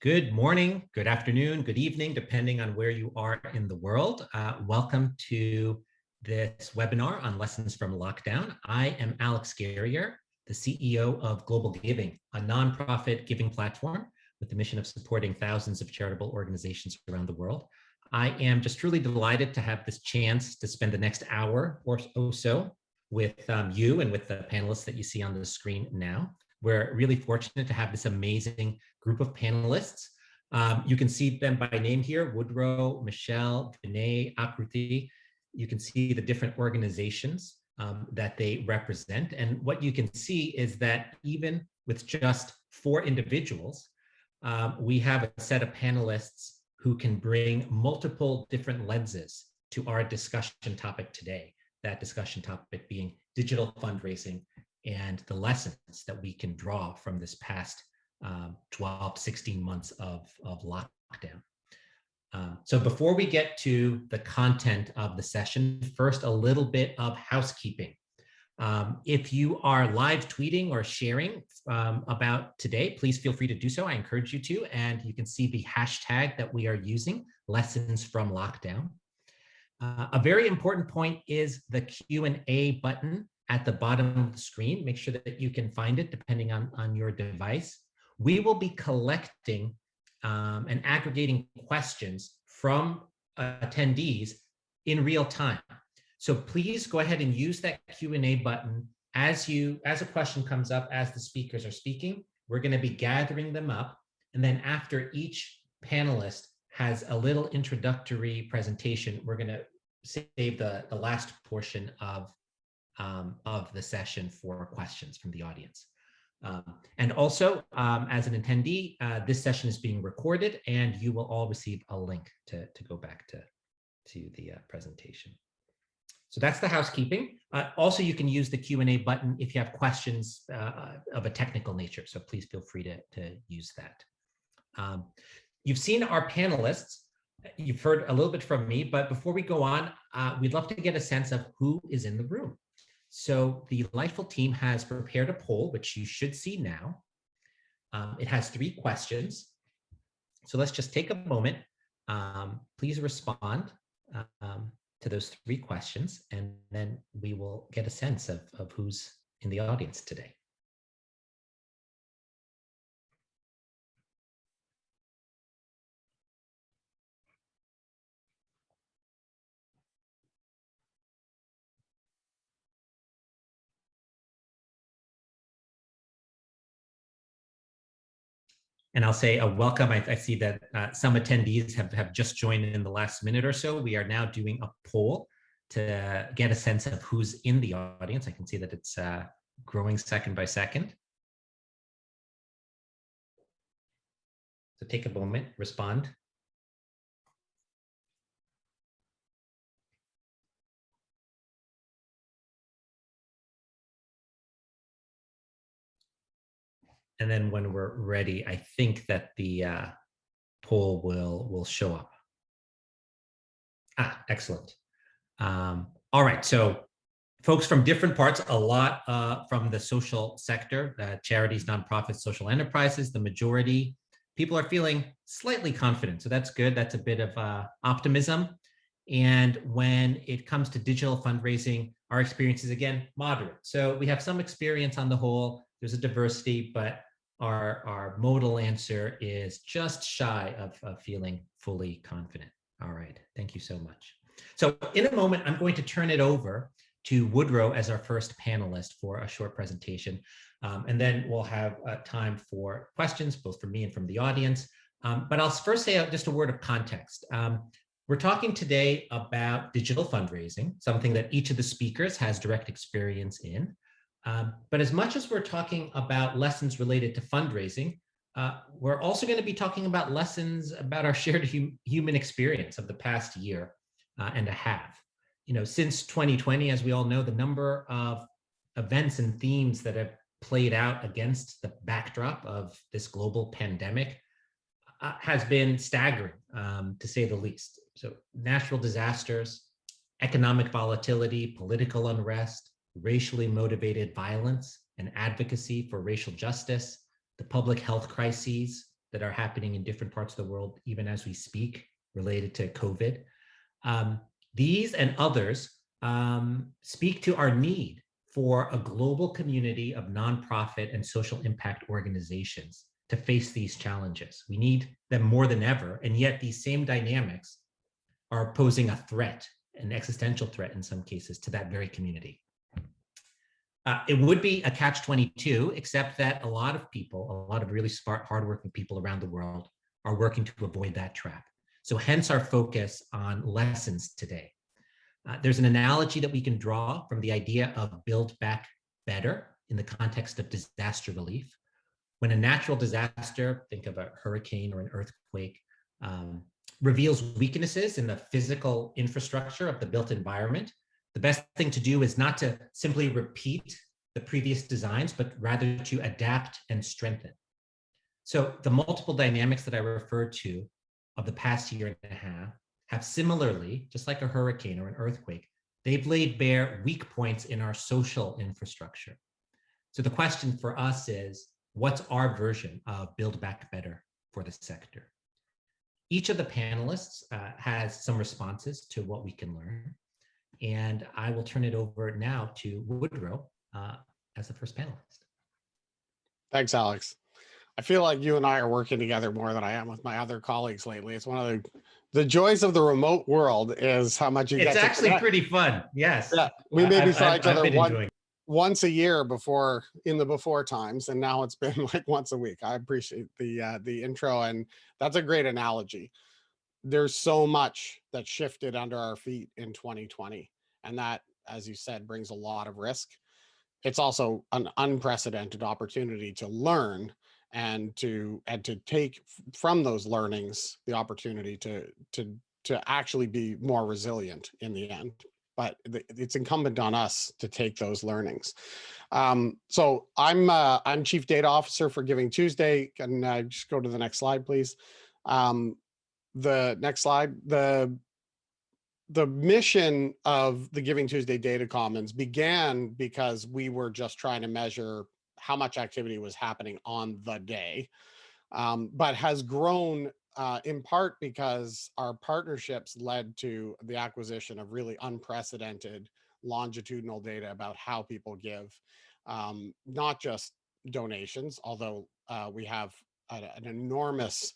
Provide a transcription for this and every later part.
Good morning, good afternoon, good evening, depending on where you are in the world. Welcome to this webinar on lessons from lockdown. I am Alix Guerrier, the CEO of GlobalGiving, a nonprofit giving platform with the mission of supporting thousands of charitable organizations around the world. I am just truly delighted to have this chance to spend the next hour or so with you and with the panelists that you see on the screen now. We're really fortunate to have this amazing group of panelists. You can see them by name here: Woodrow, Michele, Vinay, Akruti. You can see the different organizations that they represent. And what you can see is that even with just 4 individuals, we have a set of panelists who can bring multiple different lenses to our discussion topic today. That discussion topic being digital fundraising and the lessons that we can draw from this past 12, 16 months of lockdown. So before we get to the content of the session, first a little bit of housekeeping. If you are live tweeting or sharing about today, please feel free to do so. I encourage you to, and you can see the hashtag that we are using, lessons from lockdown. A very important point is the Q&A button at the bottom of the screen. Make sure that you can find it depending on your device. We will be collecting and aggregating questions from attendees in real time. So please go ahead and use that Q&A button as a question comes up, as the speakers are speaking. We're going to be gathering them up, and then after each panelist has a little introductory presentation, we're going to save the last portion of the session for questions from the audience. And also, as an attendee, this session is being recorded, and you will all receive a link to go back to the presentation. So that's the housekeeping. Also, you can use the Q&A button if you have questions of a technical nature, so please feel free to use that. You've seen our panelists. You've heard a little bit from me, but before we go on, we'd love to get a sense of who is in the room. So the Lightful team has prepared a poll, which you should see now. It has 3 questions. So let's just take a moment. Please respond to those 3 questions, and then we will get a sense of who's in the audience today. And I'll say a welcome. I see that some attendees have just joined in the last minute or so. We are now doing a poll to get a sense of who's in the audience. I can see that it's growing second by second. So take a moment, respond. And then when we're ready, I think that the poll will show up. Excellent. All right, so folks from different parts, a lot from the social sector, charities, nonprofits, social enterprises. The majority, people are feeling slightly confident, so that's good. That's a bit of optimism. And when it comes to digital fundraising, our experience is, again, moderate. So we have some experience on the whole. There's a diversity, but our modal answer is just shy of feeling fully confident. All right, thank you so much. So in a moment, I'm going to turn it over to Woodrow as our first panelist for a short presentation. And then we'll have time for questions, both from me and from the audience. But I'll first say just a word of context. We're talking today about digital fundraising, something that each of the speakers has direct experience in. But as much as we're talking about lessons related to fundraising, we're also going to be talking about lessons about our shared human experience of the past year and a half. You know, since 2020, as we all know, the number of events and themes that have played out against the backdrop of this global pandemic has been staggering, to say the least. So natural disasters, economic volatility, political unrest, racially motivated violence and advocacy for racial justice, the public health crises, that are happening in different parts of the world, even as we speak, related to COVID. These and others speak to our need for a global community of nonprofit and social impact organizations to face these challenges. We need them more than ever, and yet these same dynamics are posing a threat, an existential threat in some cases, to that very community. It would be a catch-22, except that a lot of people, a lot of really smart, hardworking people around the world are working to avoid that trap. So hence our focus on lessons today. There's an analogy that we can draw from the idea of build back better in the context of disaster relief. When a natural disaster, think of a hurricane or an earthquake, reveals weaknesses in the physical infrastructure of the built environment, the best thing to do is not to simply repeat the previous designs, but rather to adapt and strengthen. So the multiple dynamics that I referred to of the past year and a half have similarly, just like a hurricane or an earthquake, they've laid bare weak points in our social infrastructure. So the question for us is, what's our version of Build Back Better for the sector? Each of the panelists has some responses to what we can learn. And I will turn it over now to Woodrow as the first panelist. Thanks, Alex. I feel like you and I are working together more than I am with my other colleagues lately. It's one of the joys of the remote world is how much you get to connect. It's actually pretty fun. Yes. Yeah, we maybe saw each other once a year before in the before times, and now it's been like once a week. I appreciate the intro, and that's a great analogy. There's so much that shifted under our feet in 2020, and that, as you said, brings a lot of risk. It's also an unprecedented opportunity to learn and to take from those learnings the opportunity to actually be more resilient in the end. But it's incumbent on us to take those learnings. So I'm Chief Data Officer for Giving Tuesday. Can I just go to the next slide, please? The next slide. The mission of the Giving Tuesday Data Commons began because we were just trying to measure how much activity was happening on the day, but has grown in part because our partnerships led to the acquisition of really unprecedented longitudinal data about how people give, not just donations, although we have an enormous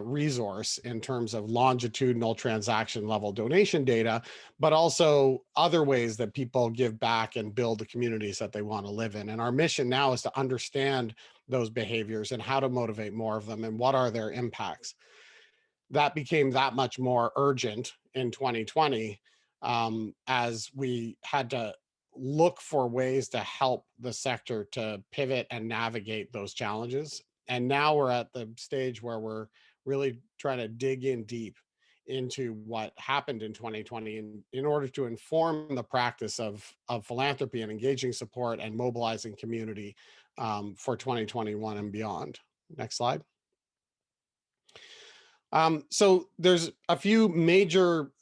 resource in terms of longitudinal transaction level donation data, but also other ways that people give back and build the communities that they want to live in. And our mission now is to understand those behaviors and how to motivate more of them and what are their impacts. That became that much more urgent in 2020 as we had to look for ways to help the sector to pivot and navigate those challenges. And now we're at the stage where we're really trying to dig in deep into what happened in 2020 in order to inform the practice of philanthropy and engaging support and mobilizing community for 2021 and beyond. Next slide. So there's a few major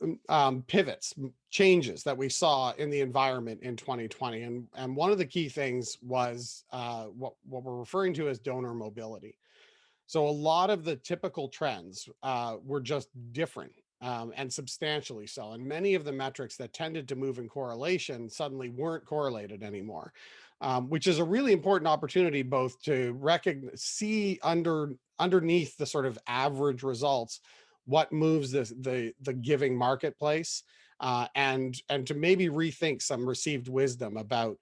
pivots, changes that we saw in the environment in 2020. And one of the key things was what we're referring to as donor mobility. So a lot of the typical trends were just different and substantially so. And many of the metrics that tended to move in correlation suddenly weren't correlated anymore, which is a really important opportunity both to see underneath the sort of average results what moves the giving marketplace, and to maybe rethink some received wisdom about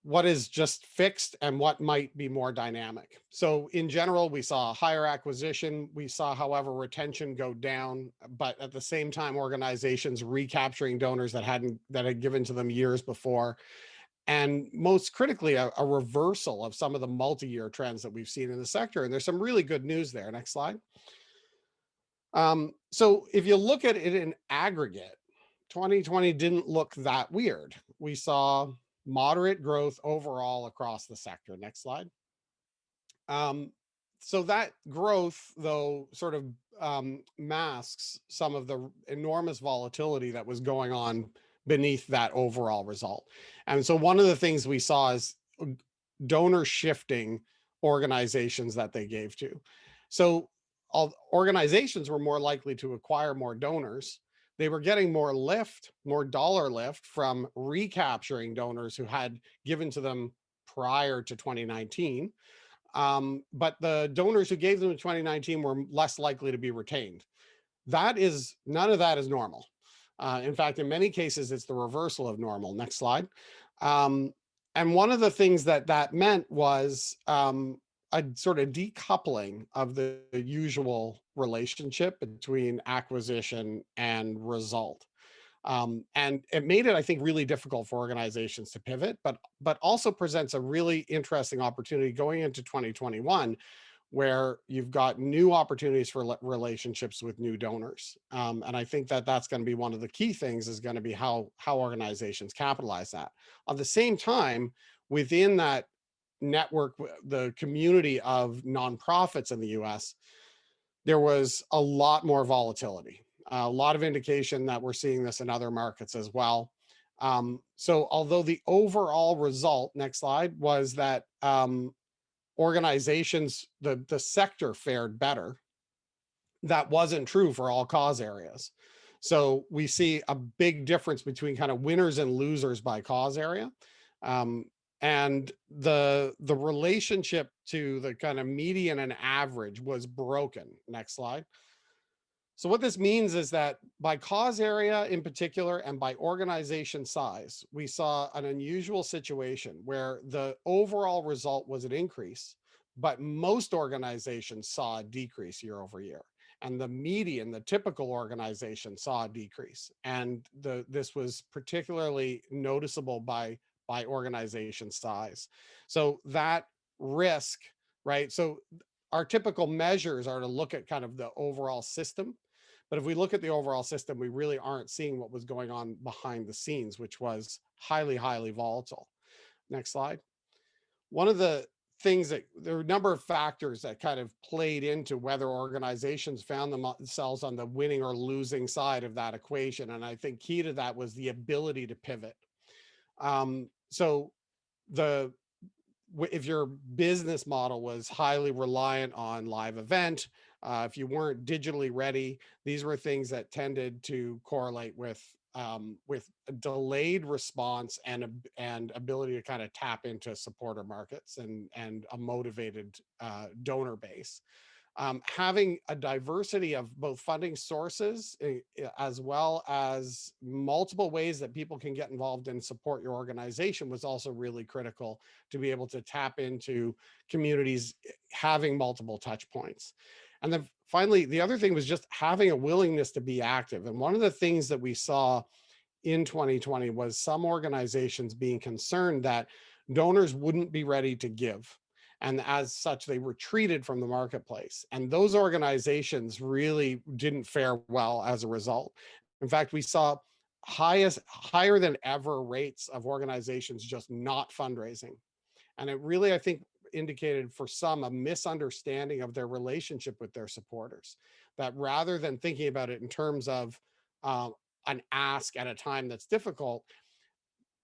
what is just fixed and what might be more dynamic. So in general, we saw higher acquisition. We saw, however, retention go down, but at the same time, organizations recapturing donors that had given to them years before. And most critically, a reversal of some of the multi-year trends that we've seen in the sector. And there's some really good news there. Next slide. So if you look at it in aggregate, 2020 didn't look that weird. We saw moderate growth overall across the sector. Next slide. So that growth, though, sort of masks some of the enormous volatility that was going on beneath that overall result. And so one of the things we saw is donor shifting organizations that they gave to. So all organizations were more likely to acquire more donors. They were getting more lift, more dollar lift from recapturing donors who had given to them prior to 2019. But the donors who gave them in 2019 were less likely to be retained. None of that is normal. In fact, in many cases, it's the reversal of normal. Next slide. And one of the things that meant was a sort of decoupling of the usual relationship between acquisition and result. And it made it, I think, really difficult for organizations to pivot, but also presents a really interesting opportunity going into 2021, where you've got new opportunities for relationships with new donors. And I think that's going to be one of the key things, is going to be how organizations capitalize that. At the same time, within that network, the community of nonprofits in the US, there was a lot more volatility, a lot of indication that we're seeing this in other markets as well. So although the overall result, next slide, was that organizations, the sector fared better, that wasn't true for all cause areas. So we see a big difference between kind of winners and losers by cause area. And the relationship to the kind of median and average was broken. Next slide. So what this means is that by cause area in particular, and by organization size, we saw an unusual situation where the overall result was an increase, but most organizations saw a decrease year over year. And the median, the typical organization, saw a decrease. And this was particularly noticeable by organization size. So that risk, right? So our typical measures are to look at kind of the overall system. But if we look at the overall system, we really aren't seeing what was going on behind the scenes, which was highly, highly volatile. Next slide. One of the things that there are a number of factors that kind of played into whether organizations found themselves on the winning or losing side of that equation. And I think key to that was the ability to pivot. So if your business model was highly reliant on live event, if you weren't digitally ready, these were things that tended to correlate with a delayed response and ability to kind of tap into supporter markets and a motivated donor base. Having a diversity of both funding sources, as well as multiple ways that people can get involved and support your organization, was also really critical to be able to tap into communities having multiple touch points. And then finally, the other thing was just having a willingness to be active. And one of the things that we saw in 2020 was some organizations being concerned that donors wouldn't be ready to give. And as such, they retreated from the marketplace. And those organizations really didn't fare well as a result. In fact, we saw higher than ever rates of organizations just not fundraising. And it really, I think, indicated for some a misunderstanding of their relationship with their supporters, that rather than thinking about it in terms of an ask at a time that's difficult,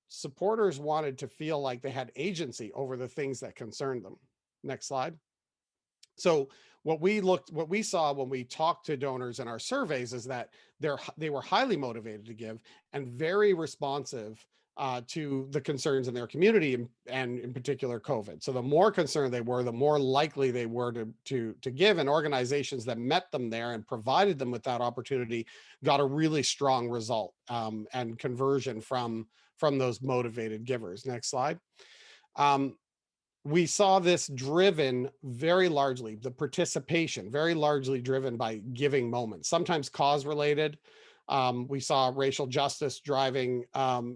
supporters wanted to feel like they had agency over the things that concerned them. Next slide. So what we saw when we talked to donors in our surveys is that they were highly motivated to give and very responsive to the concerns in their community, and in particular COVID. So the more concerned they were, the more likely they were to give, and organizations that met them there and provided them with that opportunity got a really strong result and conversion from those motivated givers. Next slide. We saw this driven very largely, the participation very largely driven by giving moments, sometimes cause related. We saw racial justice driving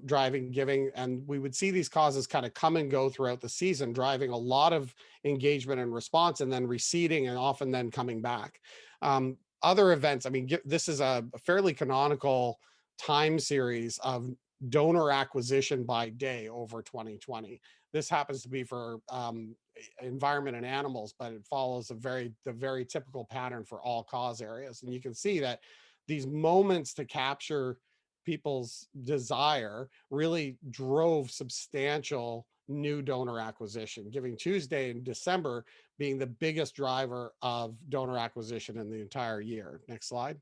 giving, and we would see these causes kind of come and go throughout the season, driving a lot of engagement and response, and then receding and often then coming back. Other events, I mean, this is a fairly canonical time series of donor acquisition by day over 2020. This happens to be for environment and animals, but it follows the very typical pattern for all cause areas. And you can see that these moments to capture people's desire really drove substantial new donor acquisition, Giving Tuesday in December being the biggest driver of donor acquisition in the entire year. Next slide.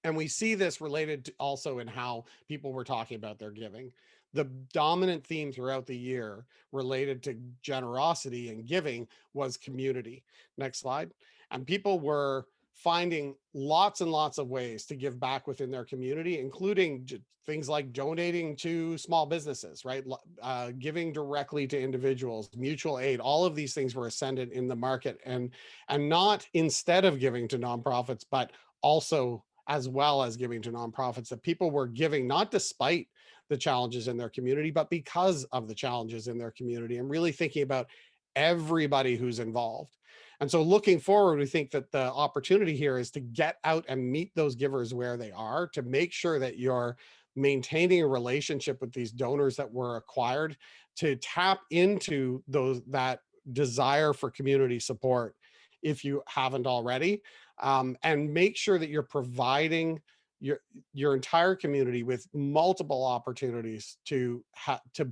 And we see this related to also in how people were talking about their giving. The dominant theme throughout the year related to generosity and giving was community. Next slide. And people were finding lots and lots of ways to give back within their community, including things like donating to small businesses, right? Giving directly to individuals, mutual aid, all of these things were ascendant in the market, and not instead of giving to nonprofits, but also as well as giving to nonprofits, that people were giving not despite the challenges in their community, but because of the challenges in their community, and really thinking about everybody who's involved. And so looking forward, we think that the opportunity here is to get out and meet those givers where they are, to make sure that you're maintaining a relationship with these donors that were acquired, to tap into that desire for community support if you haven't already, and make sure that you're providing your entire community with multiple opportunities to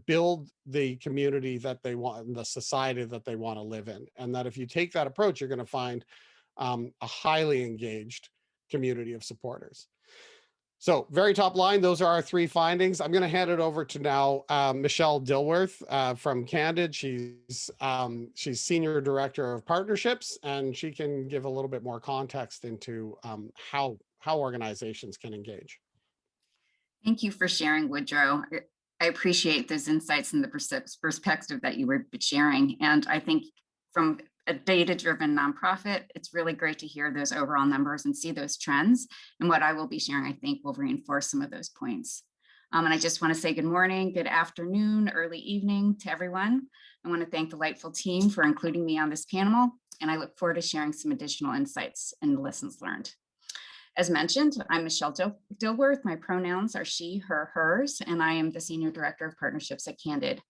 build the community that they want and the society that they want to live in. And that if you take that approach, you're going to find a highly engaged community of supporters. So very top line, those are our three findings. I'm going to hand it over to now Michele Dilworth from Candid. She's Senior Director of Partnerships, and she can give a little bit more context into how organizations can engage. Thank you for sharing, Woodrow. I appreciate those insights and the perspective that you were sharing. And I think from a data-driven nonprofit, it's really great to hear those overall numbers and see those trends. And what I will be sharing, I think, will reinforce some of those points. And I just want to say good morning, good afternoon, early evening to everyone. I want to thank the Lightful team for including me on this panel, and I look forward to sharing some additional insights and lessons learned. As mentioned, I'm Michele Dilworth. My pronouns are she, her, hers, and I am the Senior Director of Partnerships at Candid.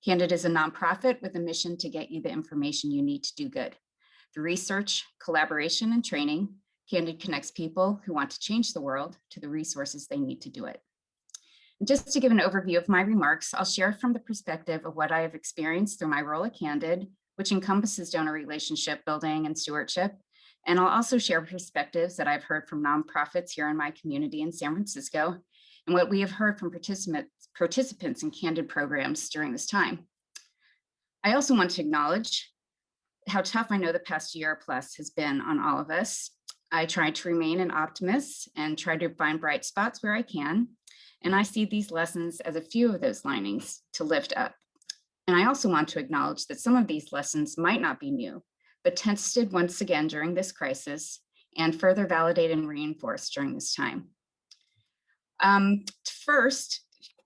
Candid is a nonprofit with a mission to get you the information you need to do good. Through research, collaboration, and training, Candid connects people who want to change the world to the resources they need to do it. And just to give an overview of my remarks, I'll share from the perspective of what I have experienced through my role at Candid, which encompasses donor relationship building and stewardship. And I'll also share perspectives that I've heard from nonprofits here in my community in San Francisco, and what we have heard from participants in Candid programs during this time. I also want to acknowledge how tough I know the past year plus has been on all of us. I try to remain an optimist and try to find bright spots where I can. And I see these lessons as a few of those linings to lift up. And I also want to acknowledge that some of these lessons might not be new, but tested once again during this crisis and further validated and reinforced during this time. First,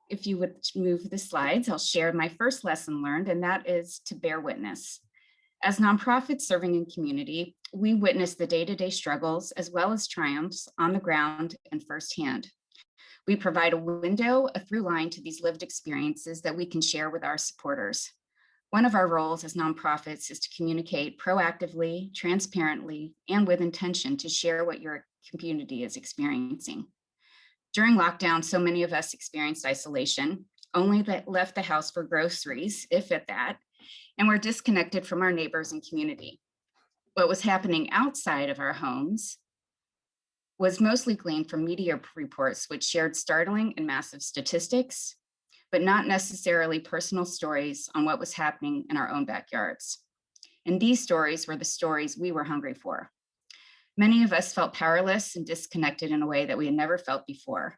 if you would move the slides, I'll share my first lesson learned, and that is to bear witness. As nonprofits serving in community, we witness the day-to-day struggles as well as triumphs on the ground and firsthand. We provide a window, a through line to these lived experiences that we can share with our supporters. One of our roles as nonprofits is to communicate proactively, transparently, and with intention to share what your community is experiencing. During lockdown, so many of us experienced isolation, only left the house for groceries, if at that, and were disconnected from our neighbors and community. What was happening outside of our homes was mostly gleaned from media reports, which shared startling and massive statistics, but not necessarily personal stories on what was happening in our own backyards. And these stories were the stories we were hungry for. Many of us felt powerless and disconnected in a way that we had never felt before.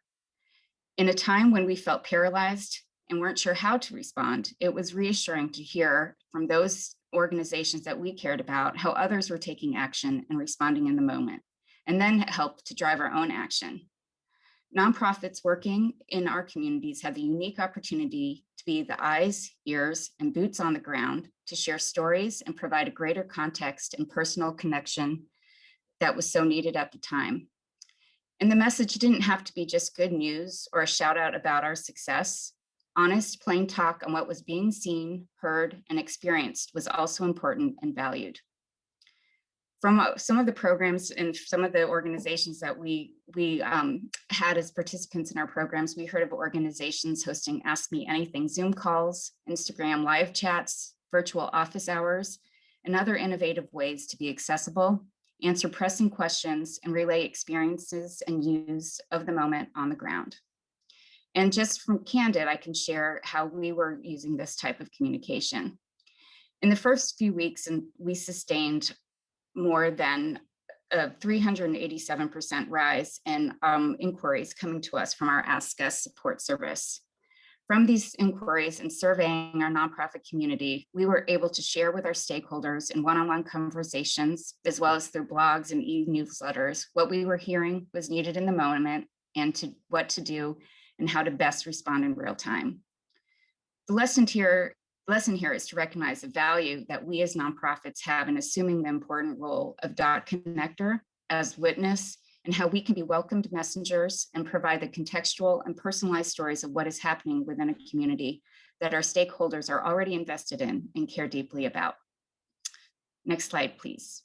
In a time when we felt paralyzed and weren't sure how to respond, it was reassuring to hear from those organizations that we cared about how others were taking action and responding in the moment, and then help to drive our own action. Nonprofits working in our communities have the unique opportunity to be the eyes, ears, and boots on the ground to share stories and provide a greater context and personal connection that was so needed at the time. And the message didn't have to be just good news or a shout out about our success. Honest, plain talk on what was being seen, heard, and experienced was also important and valued. From some of the programs and some of the organizations that we had as participants in our programs, we heard of organizations hosting Ask Me Anything Zoom calls, Instagram live chats, virtual office hours, and other innovative ways to be accessible, answer pressing questions, and relay experiences and use of the moment on the ground. And just from Candid, I can share how we were using this type of communication. In the first few weeks, we sustained more than a 387% rise in inquiries coming to us from our Ask Us support service. From these inquiries and surveying our nonprofit community, we were able to share with our stakeholders in one-on-one conversations, as well as through blogs and e-newsletters, what we were hearing was needed in the moment and what to do and how to best respond in real time. The lesson here is to recognize the value that we as nonprofits have in assuming the important role of dot connector as witness, and how we can be welcomed messengers and provide the contextual and personalized stories of what is happening within a community that our stakeholders are already invested in and care deeply about. Next slide, please.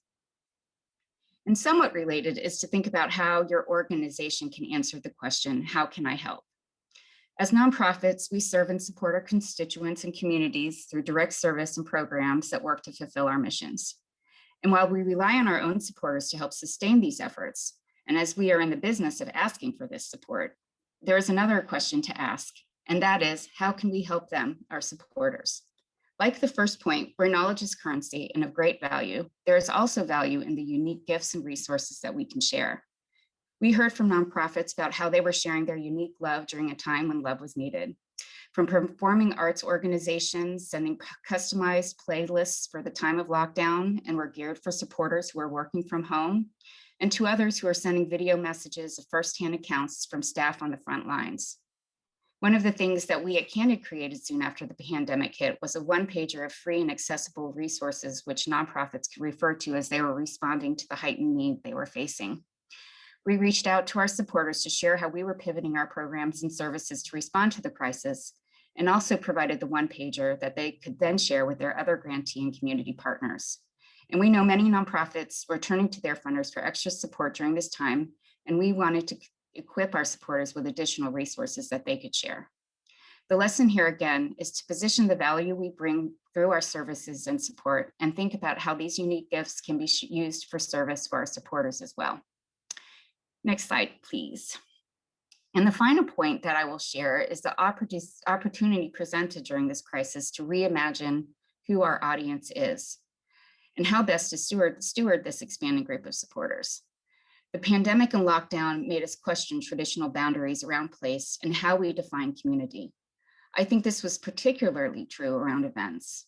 And somewhat related is to think about how your organization can answer the question, how can I help? As nonprofits, we serve and support our constituents and communities through direct service and programs that work to fulfill our missions. And while we rely on our own supporters to help sustain these efforts, and as we are in the business of asking for this support, there is another question to ask, and that is, how can we help them, our supporters? Like the first point, where knowledge is currency and of great value, there is also value in the unique gifts and resources that we can share. We heard from nonprofits about how they were sharing their unique love during a time when love was needed. From performing arts organizations sending customized playlists for the time of lockdown and were geared for supporters who are working from home, and to others who are sending video messages of firsthand accounts from staff on the front lines. One of the things that we at Candid created soon after the pandemic hit was a one-pager of free and accessible resources which nonprofits could refer to as they were responding to the heightened need they were facing. We reached out to our supporters to share how we were pivoting our programs and services to respond to the crisis, and also provided the one-pager that they could then share with their other grantee and community partners. And we know many nonprofits were turning to their funders for extra support during this time, and we wanted to equip our supporters with additional resources that they could share. The lesson here again is to position the value we bring through our services and support, and think about how these unique gifts can be used for service for our supporters as well. Next slide, please. And the final point that I will share is the opportunity presented during this crisis to reimagine who our audience is and how best to steward this expanding group of supporters. The pandemic and lockdown made us question traditional boundaries around place and how we define community. I think this was particularly true around events.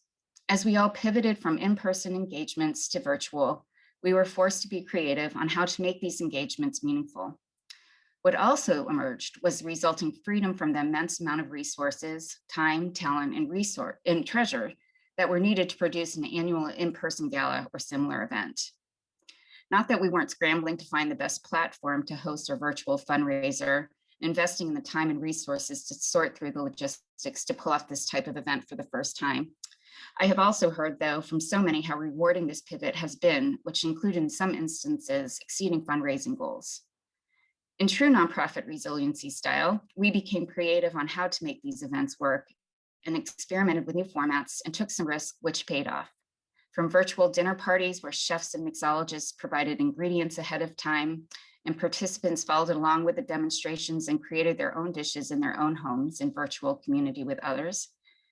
As we all pivoted from in-person engagements to virtual, we were forced to be creative on how to make these engagements meaningful. What also emerged was the resulting freedom from the immense amount of resources, time, talent, and treasure that were needed to produce an annual in-person gala or similar event. Not that we weren't scrambling to find the best platform to host our virtual fundraiser, investing in the time and resources to sort through the logistics to pull off this type of event for the first time. I have also heard, though, from so many how rewarding this pivot has been, which included in some instances exceeding fundraising goals. In true nonprofit resiliency style, we became creative on how to make these events work and experimented with new formats and took some risks, which paid off. From virtual dinner parties where chefs and mixologists provided ingredients ahead of time and participants followed along with the demonstrations and created their own dishes in their own homes in virtual community with others,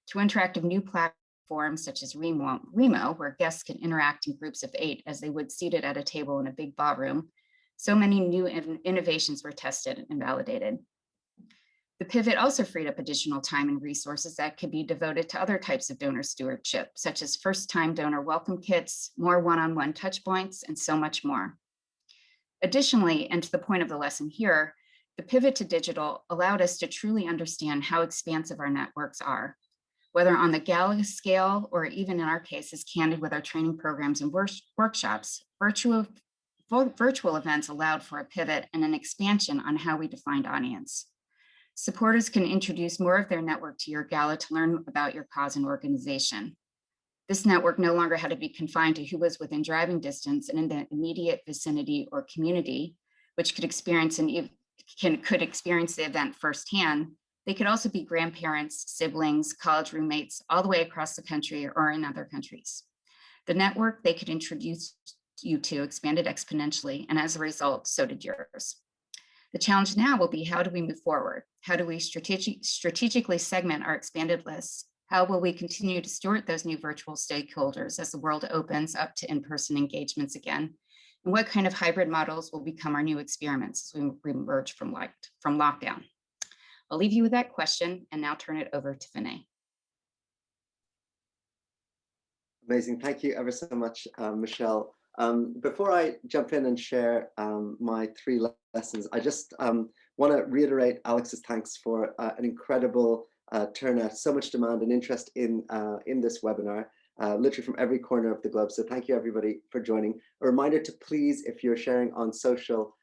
to interactive new platforms such as Remo, where guests can interact in groups of 8 as they would seated at a table in a big ballroom. So many new innovations were tested and validated. The pivot also freed up additional time and resources that could be devoted to other types of donor stewardship, such as first-time donor welcome kits, more one-on-one touch points, and so much more. Additionally, and to the point of the lesson here, the pivot to digital allowed us to truly understand how expansive our networks are, whether on the gala scale or even in our case as Candid with our training programs and workshops. Virtual events allowed for a pivot and an expansion on how we defined audience. Supporters can introduce more of their network to your gala to learn about your cause and organization. This network no longer had to be confined to who was within driving distance and in the immediate vicinity or community, which could experience could experience the event firsthand. They could also be grandparents, siblings, college roommates, all the way across the country or in other countries. The network they could introduce you to expanded exponentially, and as a result, so did yours. The challenge now will be, how do we move forward? How do we strategically segment our expanded lists? How will we continue to steward those new virtual stakeholders as the world opens up to in-person engagements again? And what kind of hybrid models will become our new experiments as we emerge from lockdown? I'll leave you with that question and now turn it over to Vinay. Amazing. Thank you ever so much, Michele. Before I jump in and share my 3 lessons, I just want to reiterate Alix's thanks for an incredible turnout, so much demand and interest in this webinar, literally from every corner of the globe. So thank you everybody for joining. A reminder to please, if you're sharing on social,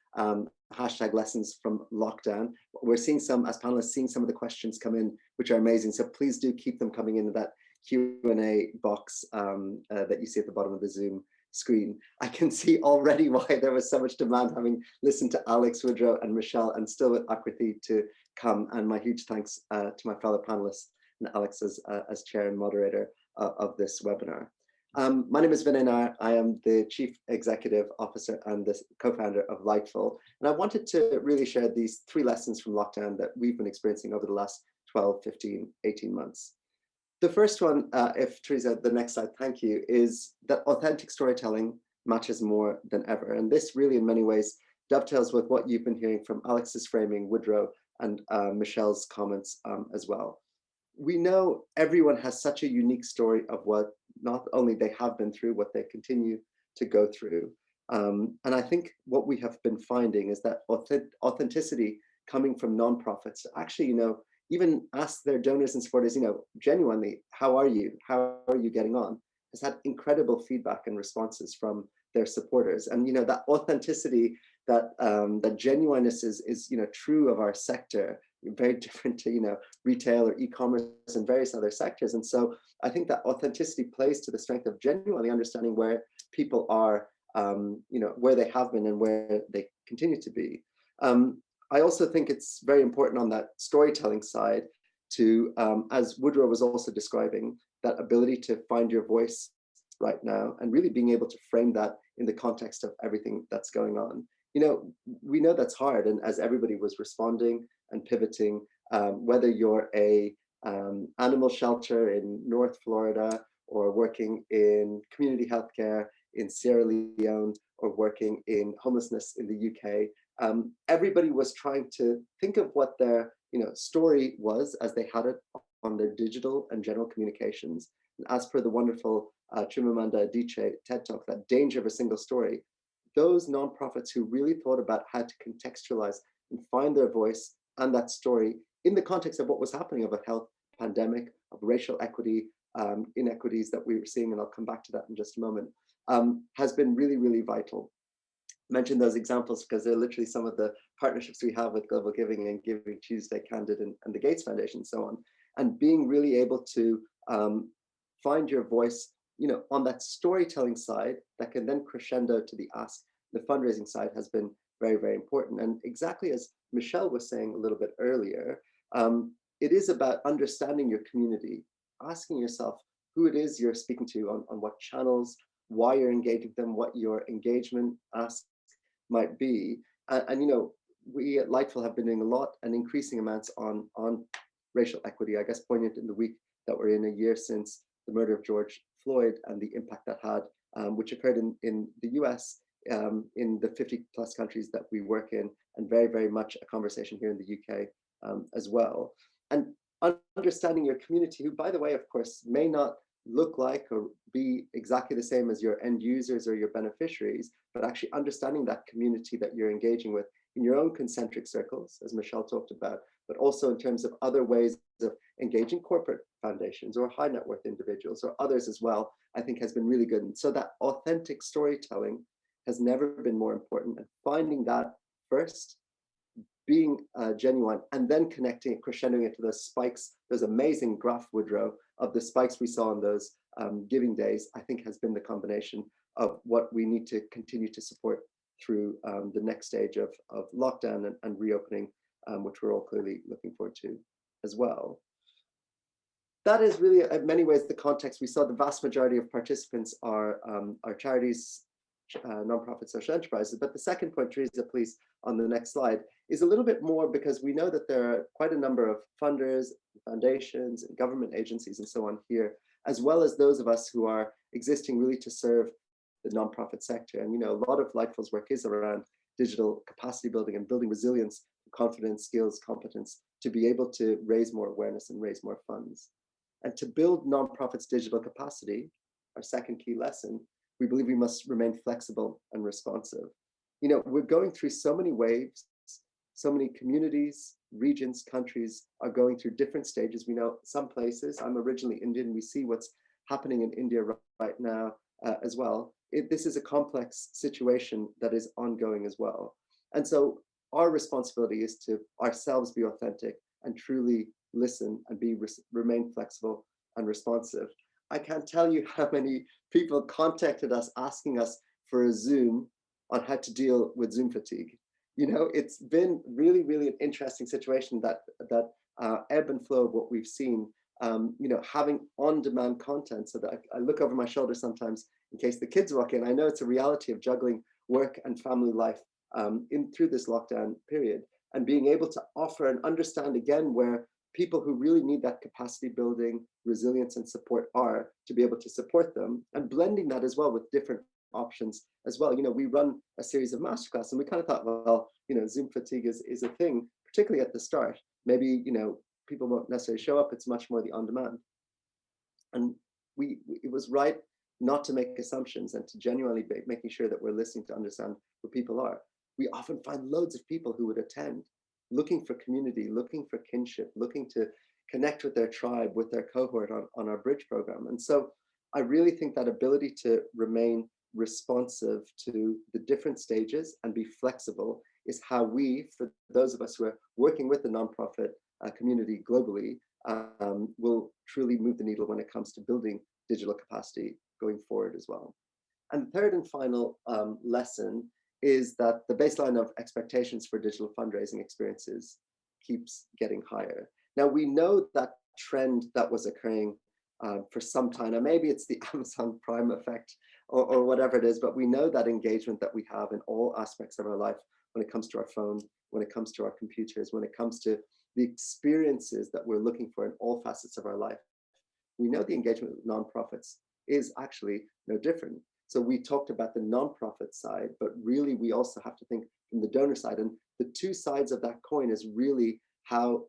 hashtag lessons from lockdown. We're seeing some, as panelists, seeing some of the questions come in, which are amazing. So please do keep them coming into that Q&A box that you see at the bottom of the Zoom screen. I can see already why there was so much demand, having listened to Alix, Woodrow and Michele, and still with Akruti to come. And my huge thanks to my fellow panelists and Alix as chair and moderator of this webinar. My name is Vinay Nair. I am the Chief Executive Officer and the co-founder of Lightful. And I wanted to really share these 3 lessons from lockdown that we've been experiencing over the last 12, 15, 18 months. The first one, if Teresa, the next slide, thank you, is that authentic storytelling matters more than ever. And this really in many ways dovetails with what you've been hearing from Alix's framing, Woodrow, and Michele's comments as well. We know everyone has such a unique story of what not only they have been through, what they continue to go through. And I think what we have been finding is that authenticity coming from nonprofits actually, even ask their donors and supporters, genuinely, how are you? How are you getting on? Has had incredible feedback and responses from their supporters. And, that authenticity, that genuineness is true of our sector, very different to, retail or e-commerce and various other sectors. And so I think that authenticity plays to the strength of genuinely understanding where people are, where they have been and where they continue to be. I also think it's very important on that storytelling side to, as Woodrow was also describing, that ability to find your voice right now and really being able to frame that in the context of everything that's going on. We know that's hard, and as everybody was responding and pivoting, whether you're a animal shelter in North Florida or working in community healthcare in Sierra Leone or working in homelessness in the UK, everybody was trying to think of what their story was as they had it on their digital and general communications. And as per the wonderful Chimamanda Adichie TED Talk, that danger of a single story, those nonprofits who really thought about how to contextualize and find their voice and that story in the context of what was happening, of a health pandemic, of racial equity, inequities that we were seeing, and I'll come back to that in just a moment, has been really, really vital. Mention those examples because they're literally some of the partnerships we have with GlobalGiving and Giving Tuesday, Candid, and the Gates Foundation, and so on. And being really able to find your voice, on that storytelling side that can then crescendo to the ask, the fundraising side has been very, very important. And exactly as Michele was saying a little bit earlier, it is about understanding your community, asking yourself who it is you're speaking to, on what channels, why you're engaging with them, what your engagement ask might be. And we at Lightful have been doing a lot and increasing amounts on racial equity, I guess poignant in the week that we're in, a year since the murder of George Floyd and the impact that had, which occurred in the US, in the 50 plus countries that we work in, and very, very much a conversation here in the UK as well. And understanding your community, who, by the way, of course, may not look like or be exactly the same as your end users or your beneficiaries, but actually understanding that community that you're engaging with in your own concentric circles, as Michele talked about, but also in terms of other ways of engaging corporate foundations or high net worth individuals or others as well, I think has been really good. And so that authentic storytelling has never been more important, and finding that first, being genuine, and then connecting it, crescendoing it to those spikes, those amazing graph, Woodrow, of the spikes we saw in those giving days, I think has been the combination of what we need to continue to support through the next stage of lockdown and reopening, which we're all clearly looking forward to as well. That is really, in many ways, the context. We saw the vast majority of participants are charities, nonprofit social enterprises. But the second point, Teresa, please, on the next slide, is a little bit more, because we know that there are quite a number of funders, foundations, and government agencies and so on here, as well as those of us who are existing really to serve the nonprofit sector. And, you know, a lot of Lightful's work is around digital capacity building and building resilience, confidence, skills, competence, to be able to raise more awareness and raise more funds. And to build nonprofits' digital capacity, our second key lesson, we believe we must remain flexible and responsive. You know, we're going through so many waves, so many communities, regions, countries are going through different stages. We know some places, I'm originally Indian, we see what's happening in India right now as well. This is a complex situation that is ongoing as well. And so our responsibility is to ourselves be authentic and truly listen and remain flexible and responsive. I can't tell you how many people contacted us asking us for a Zoom on how to deal with Zoom fatigue. You know, it's been really, really an interesting situation, that ebb and flow of what we've seen. You know, having on-demand content, so that I look over my shoulder sometimes in case the kids walk in. I know it's a reality of juggling work and family life through this lockdown period, and being able to offer and understand again where people who really need that capacity building, resilience, and support are, to be able to support them, and blending that as well with different options as well. You know, we run a series of masterclass, and we kind of thought, well, you know, Zoom fatigue is a thing, particularly at the start. Maybe, you know, people won't necessarily show up. It's much more the on-demand. And it was right not to make assumptions and to genuinely be making sure that we're listening to understand where people are. We often find loads of people who would attend, looking for community, looking for kinship, looking to connect with their tribe, with their cohort on our bridge program. And so I really think that ability to remain responsive to the different stages and be flexible is how we, for those of us who are working with the nonprofit community globally, will truly move the needle when it comes to building digital capacity going forward as well. And the third and final lesson is that the baseline of expectations for digital fundraising experiences keeps getting higher. Now, we know that trend that was occurring for some time. Now, maybe it's the Amazon Prime effect or whatever it is, but we know that engagement that we have in all aspects of our life, when it comes to our phone, when it comes to our computers, when it comes to the experiences that we're looking for in all facets of our life, we know the engagement with nonprofits is actually no different. So we talked about the nonprofit side, but really we also have to think from the donor side. And the two sides of that coin is really how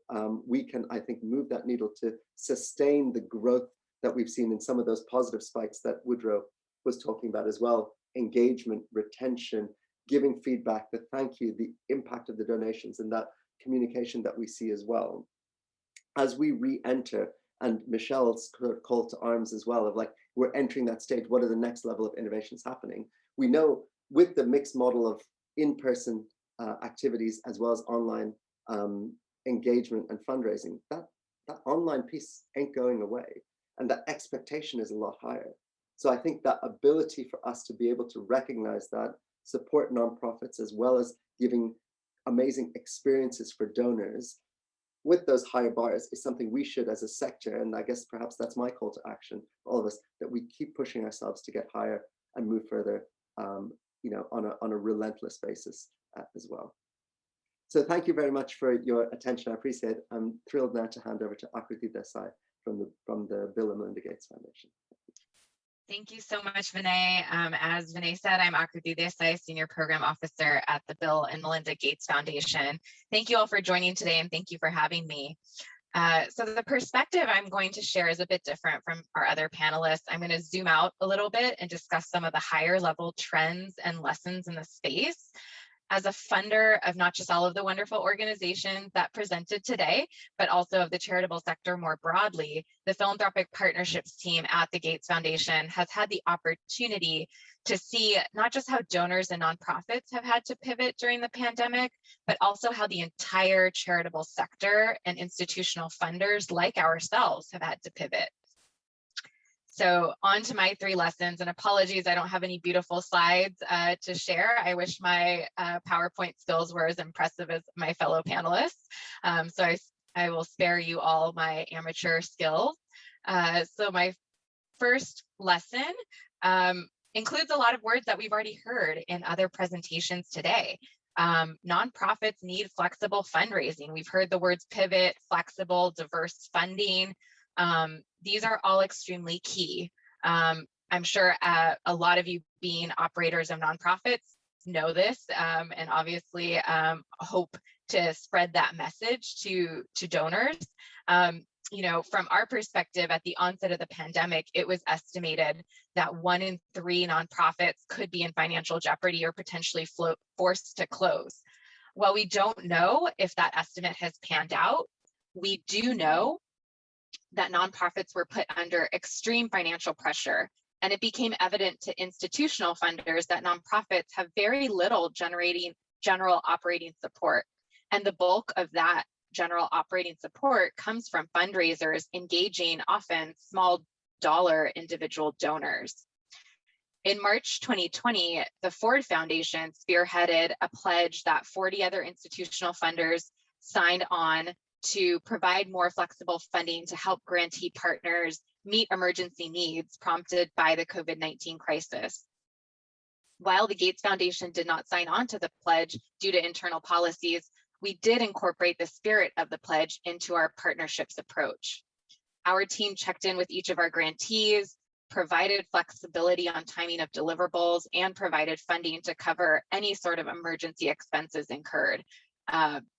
we can, I think, move that needle to sustain the growth that we've seen in some of those positive spikes that Woodrow was talking about as well. Engagement, retention, giving feedback, the thank you, the impact of the donations, and that communication that we see as well. As we re-enter, and Michelle's call to arms as well, of like, we're entering that stage, what are the next level of innovations happening? We know with the mixed model of in-person activities as well as online engagement and fundraising, that online piece ain't going away, and that expectation is a lot higher. So I think that ability for us to be able to recognize that, support nonprofits, as well as giving amazing experiences for donors with those higher bars, is something we should, as a sector, and I guess perhaps that's my call to action for all of us, that we keep pushing ourselves to get higher and move further, you know, on a relentless basis as well. So thank you very much for your attention. I appreciate it. I'm thrilled now to hand over to Akruti Desai from the Bill and Melinda Gates Foundation. Thank you so much, Vinay. As Vinay said, I'm Akruti Desai, Senior Program Officer at the Bill and Melinda Gates Foundation. Thank you all for joining today, and thank you for having me. So the perspective I'm going to share is a bit different from our other panelists. I'm going to zoom out a little bit and discuss some of the higher level trends and lessons in the space. As a funder of not just all of the wonderful organizations that presented today, but also of the charitable sector more broadly, the Philanthropic Partnerships team at the Gates Foundation has had the opportunity to see not just how donors and nonprofits have had to pivot during the pandemic, but also how the entire charitable sector and institutional funders like ourselves have had to pivot. So on to my 3 lessons, and apologies, I don't have any beautiful slides to share. I wish my PowerPoint skills were as impressive as my fellow panelists. So I will spare you all my amateur skills. So my first lesson includes a lot of words that we've already heard in other presentations today. Nonprofits need flexible fundraising. We've heard the words pivot, flexible, diverse funding. These are all extremely key. I'm sure a lot of you being operators of nonprofits know this, and obviously hope to spread that message to donors. You know, from our perspective, at the onset of the pandemic, it was estimated that 1 in 3 nonprofits could be in financial jeopardy or potentially forced to close. While we don't know if that estimate has panned out, we do know that nonprofits were put under extreme financial pressure, and it became evident to institutional funders that nonprofits have very little generating general operating support, and the bulk of that general operating support comes from fundraisers engaging often small dollar individual donors. In March 2020, the Ford Foundation spearheaded a pledge that 40 other institutional funders signed on to provide more flexible funding to help grantee partners meet emergency needs prompted by the COVID-19 crisis. While the Gates Foundation did not sign on to the pledge due to internal policies, we did incorporate the spirit of the pledge into our partnerships approach. Our team checked in with each of our grantees, provided flexibility on timing of deliverables, and provided funding to cover any sort of emergency expenses incurred.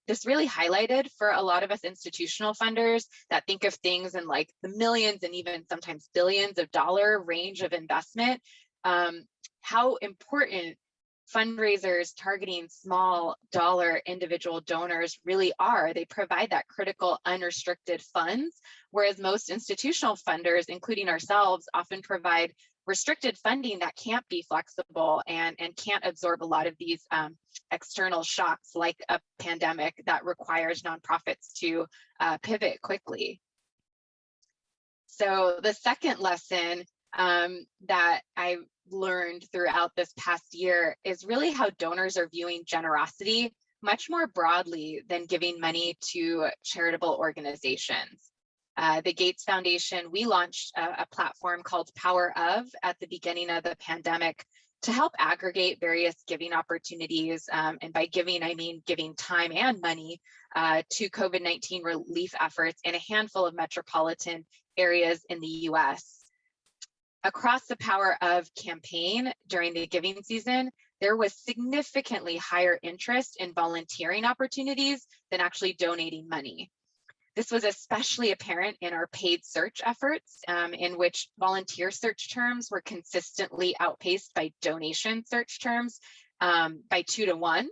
This really highlighted for a lot of us institutional funders that think of things in like the millions and even sometimes billions of dollar range of investment, how important fundraisers targeting small dollar individual donors really are. They provide that critical unrestricted funds, whereas most institutional funders, including ourselves, often provide restricted funding that can't be flexible and can't absorb a lot of these external shocks like a pandemic that requires nonprofits to pivot quickly. So the second lesson that I learned throughout this past year is really how donors are viewing generosity much more broadly than giving money to charitable organizations. The Gates Foundation, we launched a platform called Power Of at the beginning of the pandemic to help aggregate various giving opportunities. And by giving, I mean giving time and money to COVID-19 relief efforts in a handful of metropolitan areas in the US. Across the Power Of campaign during the giving season, there was significantly higher interest in volunteering opportunities than actually donating money. This was especially apparent in our paid search efforts, in which volunteer search terms were consistently outpaced by donation search terms by 2 to 1.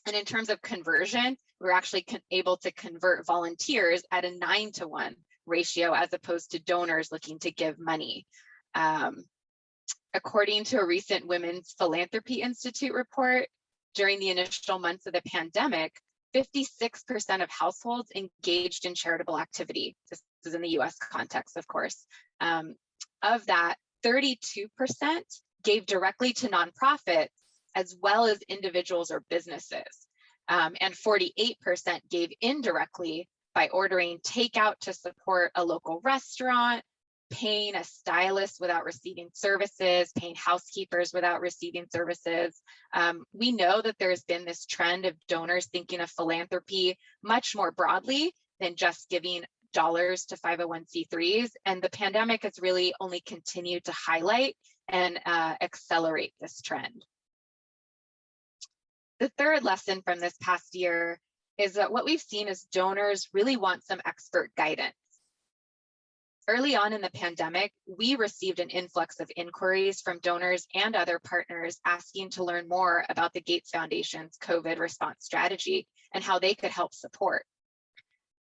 And in terms of conversion, we were actually able to convert volunteers at a 9 to 1 ratio as opposed to donors looking to give money. According to a recent Women's Philanthropy Institute report, during the initial months of the pandemic, 56% of households engaged in charitable activity. This is in the US context, of course. Of that, 32% gave directly to nonprofits as well as individuals or businesses. And 48% gave indirectly by ordering takeout to support a local restaurant, paying a stylist without receiving services, paying housekeepers without receiving services. We know that there's been this trend of donors thinking of philanthropy much more broadly than just giving dollars to 501c3s. And the pandemic has really only continued to highlight and accelerate this trend. The third lesson from this past year is that what we've seen is donors really want some expert guidance. Early on in the pandemic, we received an influx of inquiries from donors and other partners asking to learn more about the Gates Foundation's COVID response strategy and how they could help support.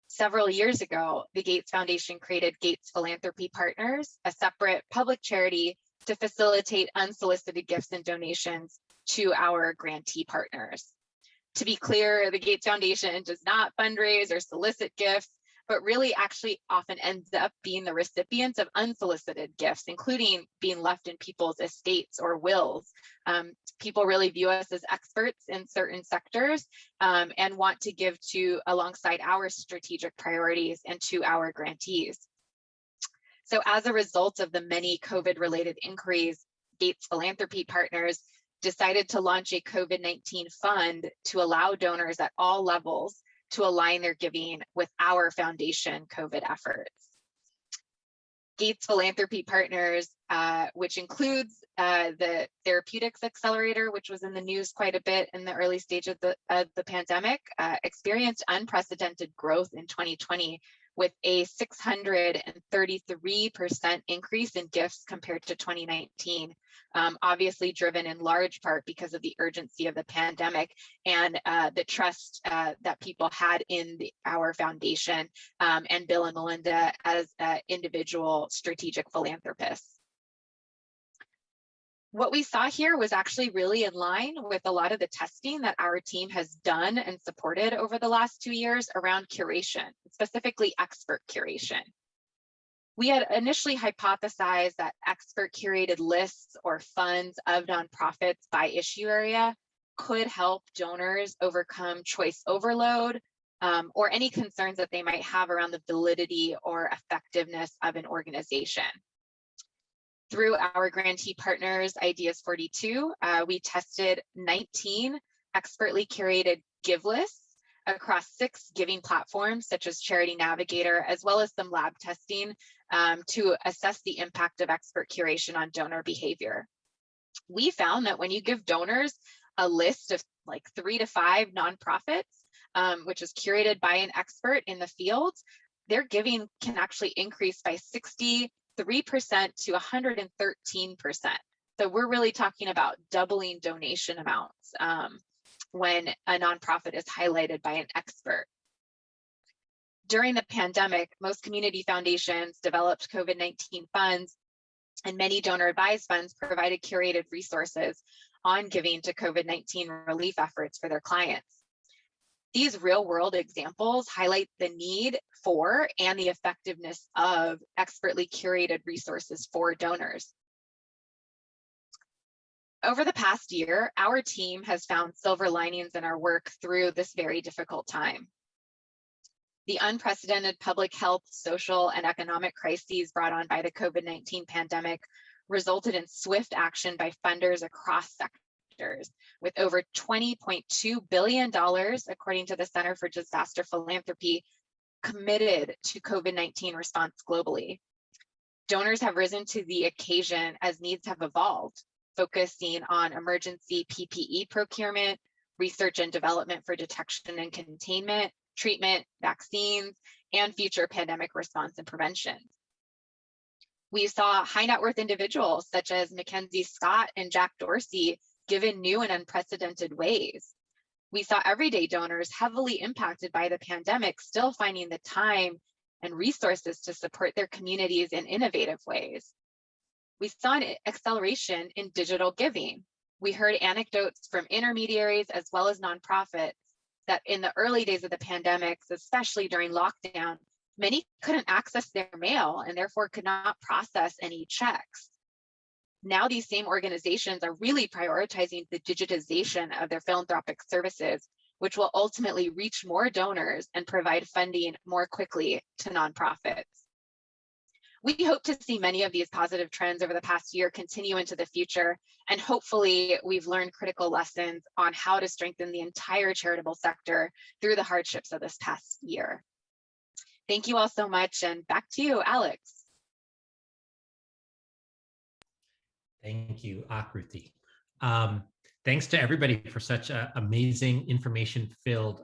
Several years ago, the Gates Foundation created Gates Philanthropy Partners, a separate public charity to facilitate unsolicited gifts and donations to our grantee partners. To be clear, the Gates Foundation does not fundraise or solicit gifts, but really actually often ends up being the recipients of unsolicited gifts, including being left in people's estates or wills. People really view us as experts in certain sectors and want to give to alongside our strategic priorities and to our grantees. So as a result of the many COVID-related inquiries, Gates Philanthropy Partners decided to launch a COVID-19 fund to allow donors at all levels to align their giving with our foundation COVID efforts. Gates Philanthropy Partners, which includes the Therapeutics Accelerator, which was in the news quite a bit in the early stage of the pandemic, experienced unprecedented growth in 2020 with a 633% increase in gifts compared to 2019, obviously driven in large part because of the urgency of the pandemic and the trust that people had in our foundation and Bill and Melinda as individual strategic philanthropists. What we saw here was actually really in line with a lot of the testing that our team has done and supported over the last 2 years around curation, specifically expert curation. We had initially hypothesized that expert curated lists or funds of nonprofits by issue area could help donors overcome choice overload or any concerns that they might have around the validity or effectiveness of an organization. Through our grantee partners, Ideas 42, we tested 19 expertly curated give lists across 6 giving platforms, such as Charity Navigator, as well as some lab testing to assess the impact of expert curation on donor behavior. We found that when you give donors a list of like 3 to 5 nonprofits, which is curated by an expert in the field, their giving can actually increase by 63% to 113%. So we're really talking about doubling donation amounts when a nonprofit is highlighted by an expert. During the pandemic, most community foundations developed COVID-19 funds, and many donor advised funds provided curated resources on giving to COVID-19 relief efforts for their clients. These real-world examples highlight the need for and the effectiveness of expertly curated resources for donors. Over the past year, our team has found silver linings in our work through this very difficult time. The unprecedented public health, social, and economic crises brought on by the COVID-19 pandemic resulted in swift action by funders across sectors, with over $20.2 billion, according to the Center for Disaster Philanthropy, committed to COVID-19 response globally. Donors have risen to the occasion as needs have evolved, focusing on emergency PPE procurement, research and development for detection and containment, treatment, vaccines, and future pandemic response and prevention. We saw high net worth individuals such as Mackenzie Scott and Jack Dorsey give in new and unprecedented ways. We saw everyday donors heavily impacted by the pandemic still finding the time and resources to support their communities in innovative ways. We saw an acceleration in digital giving. We heard anecdotes from intermediaries as well as nonprofits that in the early days of the pandemics, especially during lockdown, many couldn't access their mail and therefore could not process any checks. Now these same organizations are really prioritizing the digitization of their philanthropic services, which will ultimately reach more donors and provide funding more quickly to nonprofits. We hope to see many of these positive trends over the past year continue into the future, and hopefully we've learned critical lessons on how to strengthen the entire charitable sector through the hardships of this past year. Thank you all so much, and back to you, Alix. Thank you, Akruti. Thanks to everybody for such amazing information-filled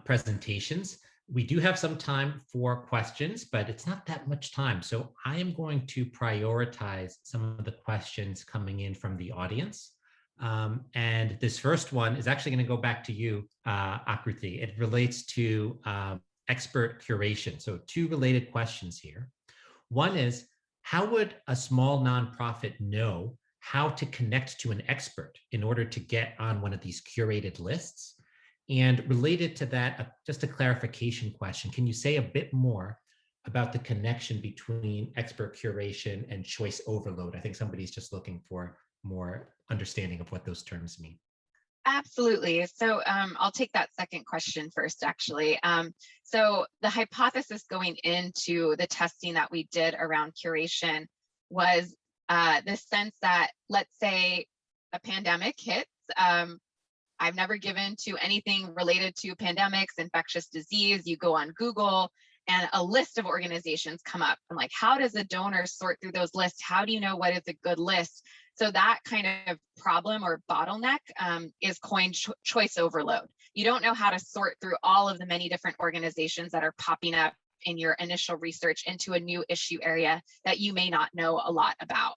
presentations. We do have some time for questions, but it's not that much time. So I am going to prioritize some of the questions coming in from the audience. And this first one is actually going to go back to you, Akruti. It relates to expert curation. So 2 related questions here. One is, how would a small nonprofit know how to connect to an expert in order to get on one of these curated lists? And related to that, just a clarification question. Can you say a bit more about the connection between expert curation and choice overload? I think somebody's just looking for more understanding of what those terms mean. Absolutely. So I'll take that second question first, actually. So the hypothesis going into the testing that we did around curation was the sense that, let's say a pandemic hits. I've never given to anything related to pandemics, infectious disease. You go on Google and a list of organizations come up. I'm like, how does a donor sort through those lists? How do you know what is a good list? So that kind of problem or bottleneck is coined choice overload. You don't know how to sort through all of the many different organizations that are popping up in your initial research into a new issue area that you may not know a lot about.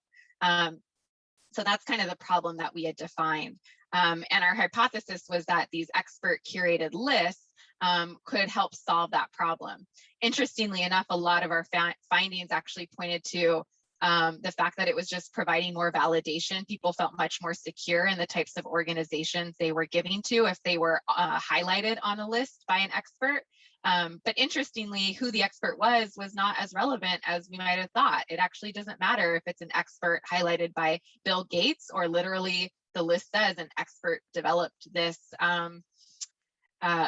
So that's kind of the problem that we had defined. And our hypothesis was that these expert curated lists could help solve that problem. Interestingly enough, a lot of our findings actually pointed to the fact that it was just providing more validation. People felt much more secure in the types of organizations they were giving to if they were highlighted on a list by an expert. But interestingly, who the expert was not as relevant as we might have thought. It actually doesn't matter if it's an expert highlighted by Bill Gates, or literally the list says an expert developed this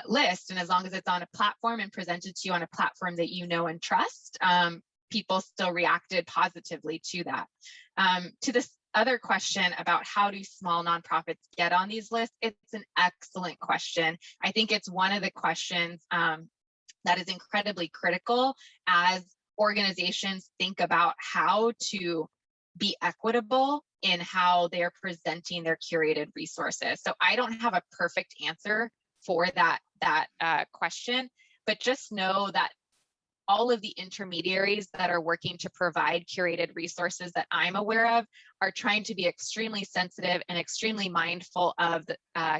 list. And as long as it's on a platform and presented to you on a platform that you know and trust, people still reacted positively to that. To this other question about how do small nonprofits get on these lists, it's an excellent question. I think it's one of the questions that is incredibly critical as organizations think about how to be equitable in how they're presenting their curated resources. So I don't have a perfect answer for that question, but just know that all of the intermediaries that are working to provide curated resources that I'm aware of are trying to be extremely sensitive and extremely mindful of the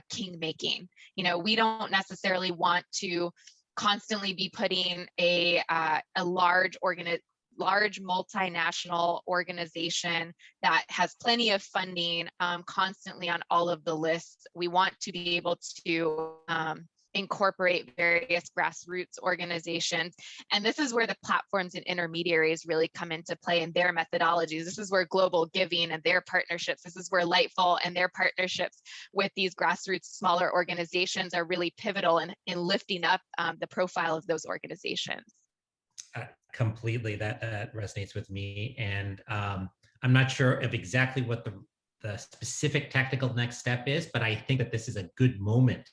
king making. You know, we don't necessarily want to constantly be putting a large multinational organization that has plenty of funding constantly on all of the lists. We want to be able to incorporate various grassroots organizations. And this is where the platforms and intermediaries really come into play in their methodologies. This is where GlobalGiving and their partnerships, this is where Lightful and their partnerships with these grassroots smaller organizations are really pivotal in lifting up the profile of those organizations. Completely, that resonates with me. And I'm not sure of exactly what the specific tactical next step is, but I think that this is a good moment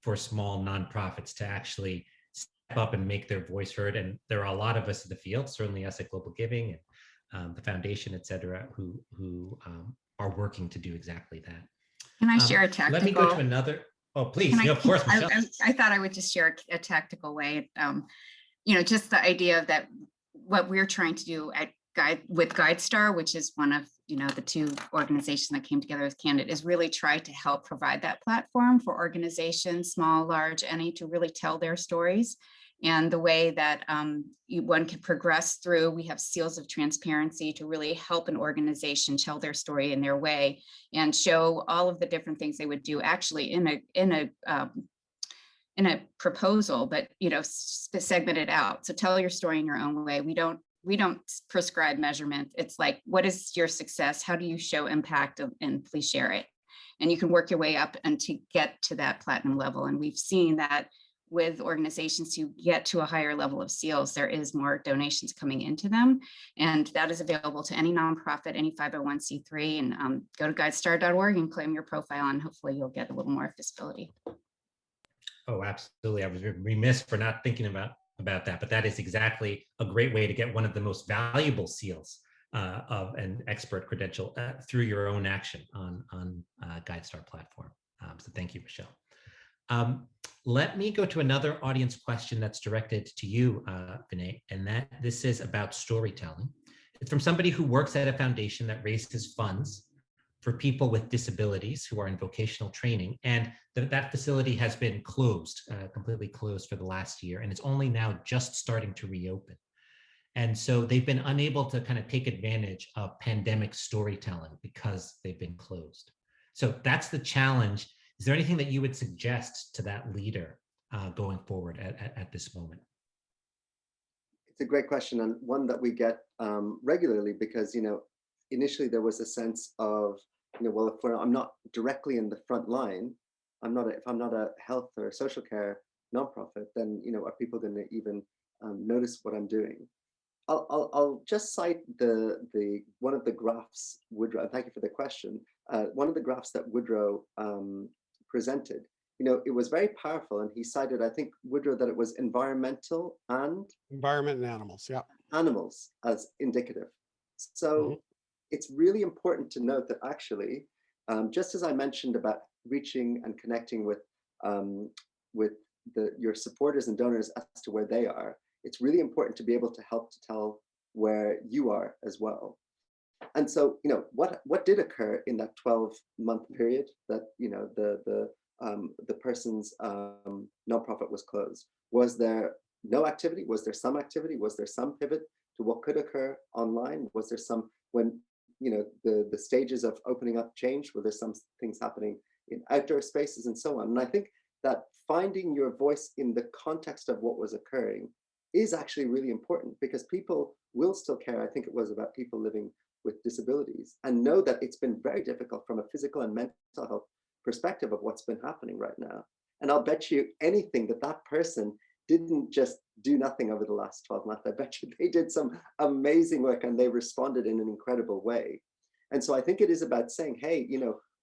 for small nonprofits to actually step up and make their voice heard. And there are a lot of us in the field, certainly us at GlobalGiving and the foundation, et cetera, who are working to do exactly that. Can I share a tactical? Let me go to another. Oh, please. Of course, Michele. I thought I would just share a tactical way. You know, just the idea that what we're trying to do with Guidestar, which is one of, you know, the two organizations that came together with Candid, is really try to help provide that platform for organizations, small, large, any, to really tell their stories. And the way that one can progress through, we have seals of transparency to really help an organization tell their story in their way and show all of the different things they would do actually in a proposal, but, you know, segment it out. So tell your story in your own way. We don't prescribe measurement. It's like, what is your success? How do you show impact? And please share it. And you can work your way up and to get to that platinum level. And we've seen that with organizations who get to a higher level of seals, there is more donations coming into them. And that is available to any nonprofit, any 501c3, and go to guidestar.org and claim your profile, and hopefully you'll get a little more visibility. Oh, absolutely. I was remiss for not thinking about that, but that is exactly a great way to get one of the most valuable seals of an expert credential through your own action on Guidestar platform. So thank you, Michele. Let me go to another audience question that's directed to you, Vinay, and this is about storytelling. It's from somebody who works at a foundation that raises funds for people with disabilities who are in vocational training. And that facility has been closed, completely closed for the last year. And it's only now just starting to reopen. And so they've been unable to kind of take advantage of pandemic storytelling because they've been closed. So that's the challenge Is there anything that you would suggest to that leader going forward at this moment? It's a great question, and one that we get regularly, because initially there was a sense of well, if I'm not directly in the front line, if I'm not a health or social care nonprofit, then are people going to even notice what I'm doing? I'll just cite the one of the graphs Woodrow, and thank you for the question. One of the graphs that Woodrow presented, it was very powerful, and he cited, I think, Woodrow, that it was environmental and Environment and animals, yeah. Animals as indicative. So it's really important to note that actually, just as I mentioned about reaching and connecting with your supporters and donors as to where they are, it's really important to be able to help to tell where you are as well. And so, what did occur in that 12-month period that the person's nonprofit was closed? Was there no activity? Was there some activity? Was there some pivot to what could occur online? Was there some, when the stages of opening up changed? Were there some things happening in outdoor spaces and so on? And I think that finding your voice in the context of what was occurring is actually really important, because people will still care. I think it was about people living with disabilities, and know that it's been very difficult from a physical and mental health perspective of what's been happening right now. And I'll bet you anything that that person didn't just do nothing over the last 12 months. I bet you they did some amazing work, and they responded in an incredible way. And so I think it is about saying, hey,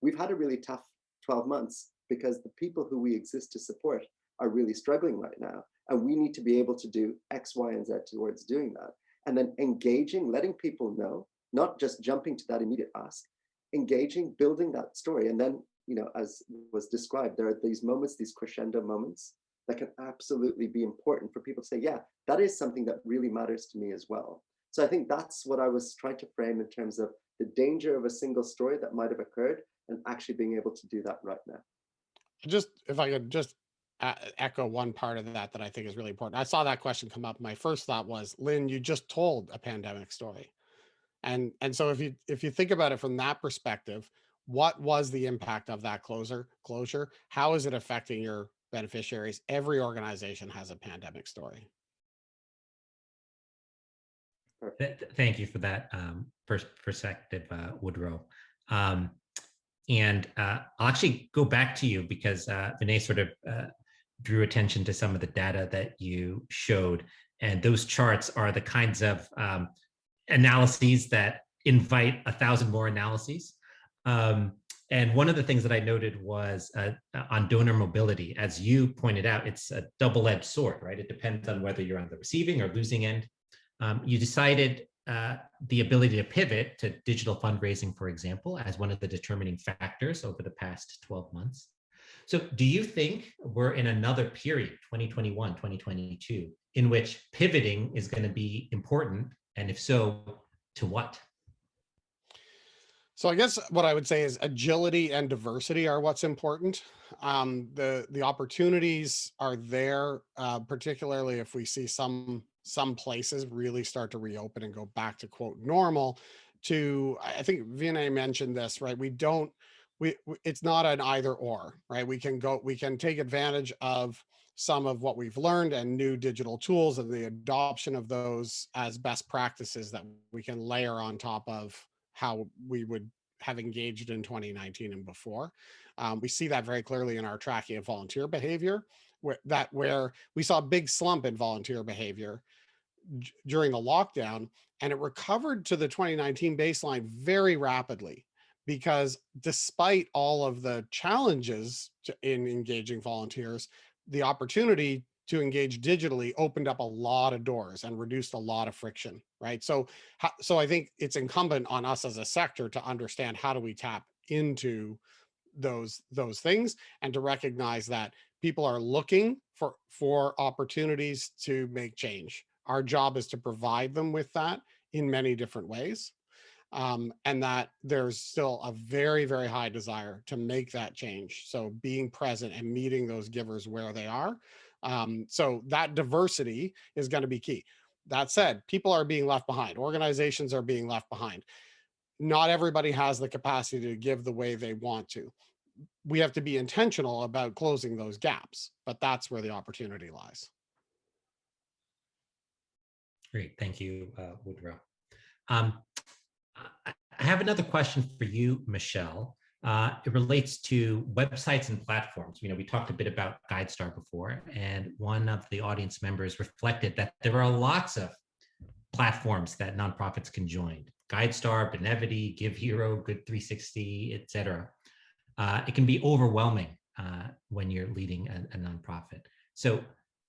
we've had a really tough 12 months because the people who we exist to support are really struggling right now. And we need to be able to do X, Y, and Z towards doing that. And then engaging, letting people know, not just jumping to that immediate ask, engaging, building that story. And then, as was described, there are these moments, these crescendo moments that can absolutely be important for people to say, yeah, that is something that really matters to me as well. So I think that's what I was trying to frame in terms of the danger of a single story that might have occurred, and actually being able to do that right now. If I could just echo one part of that I think is really important. I saw that question come up. My first thought was, Lynn, you just told a pandemic story. And so if you think about it from that perspective, what was the impact of that closure? How is it affecting your beneficiaries? Every organization has a pandemic story. Thank you for that perspective, Woodrow. And I'll actually go back to you, because Vinay sort of drew attention to some of the data that you showed. And those charts are the kinds of analyses that invite 1,000 more analyses. And one of the things that I noted was on donor mobility. As you pointed out, it's a double-edged sword, right? It depends on whether you're on the receiving or losing end. You decided the ability to pivot to digital fundraising, for example, as one of the determining factors over the past 12 months. So do you think we're in another period, 2021, 2022, in which pivoting is going to be important? And if so, to what? So I guess what I would say is agility and diversity are what's important. The opportunities are there, particularly if we see some places really start to reopen and go back to quote normal. I think Vinay mentioned this, right? It's not an either or, right? We can take advantage of some of what we've learned and new digital tools and the adoption of those as best practices that we can layer on top of how we would have engaged in 2019 and before. We see that very clearly in our tracking of volunteer behavior, where we saw a big slump in volunteer behavior during the lockdown, and it recovered to the 2019 baseline very rapidly, because despite all of the challenges in engaging volunteers, the opportunity to engage digitally opened up a lot of doors and reduced a lot of friction, right? So I think it's incumbent on us as a sector to understand, how do we tap into those things, and to recognize that people are looking for opportunities to make change. Our job is to provide them with that in many different ways. And that there's still a very, very high desire to make that change. So being present and meeting those givers where they are. So that diversity is going to be key. That said, people are being left behind. Organizations are being left behind. Not everybody has the capacity to give the way they want to. we have to be intentional about closing those gaps, but that's where the opportunity lies. Great, thank you, Woodrow. I have another question for you, Michele. It relates to websites and platforms. You know, we talked a bit about Guidestar before, and one of the audience members reflected that there are lots of platforms that nonprofits can join. Guidestar, Benevity, Give Hero, Good 360, et cetera. It can be overwhelming when you're leading a nonprofit. So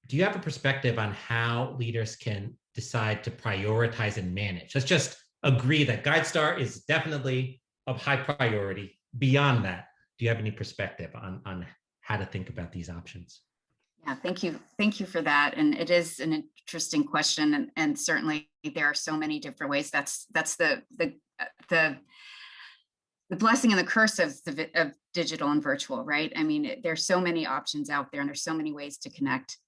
do you have a perspective on how leaders can decide to prioritize and manage? Let's just agree that Guidestar is definitely of high priority. Beyond that, do you have any perspective on how to think about these options? Yeah, thank you. Thank you for that. And it is an interesting question. And certainly there are so many different ways. That's the blessing and the curse of digital and virtual, right? I mean, there's so many options out there and there's so many ways to connect.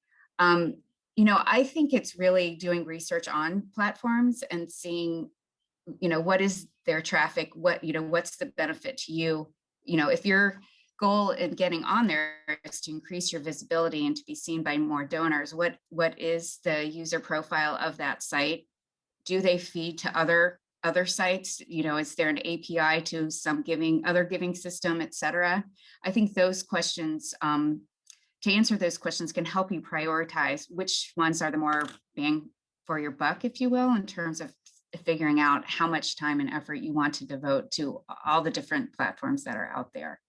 You know, I think it's really doing research on platforms and seeing, you know, what is their traffic, what's the benefit to you? You know, if your goal in getting on there is to increase your visibility and to be seen by more donors, what is the user profile of that site? Do they feed to other sites? You know, is there an API to some other giving system, et cetera? I think those questions, to answer those questions, can help you prioritize which ones are the more bang for your buck, if you will, in terms of figuring out how much time and effort you want to devote to all the different platforms that are out there.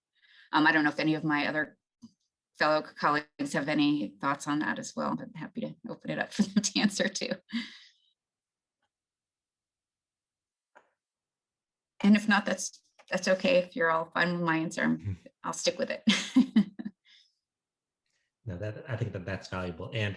I don't know if any of my other fellow colleagues have any thoughts on that as well, but I'm happy to open it up for them to answer too. And if not, that's okay. If you're all fine with my answer, I'll stick with it. No, I think that's valuable. And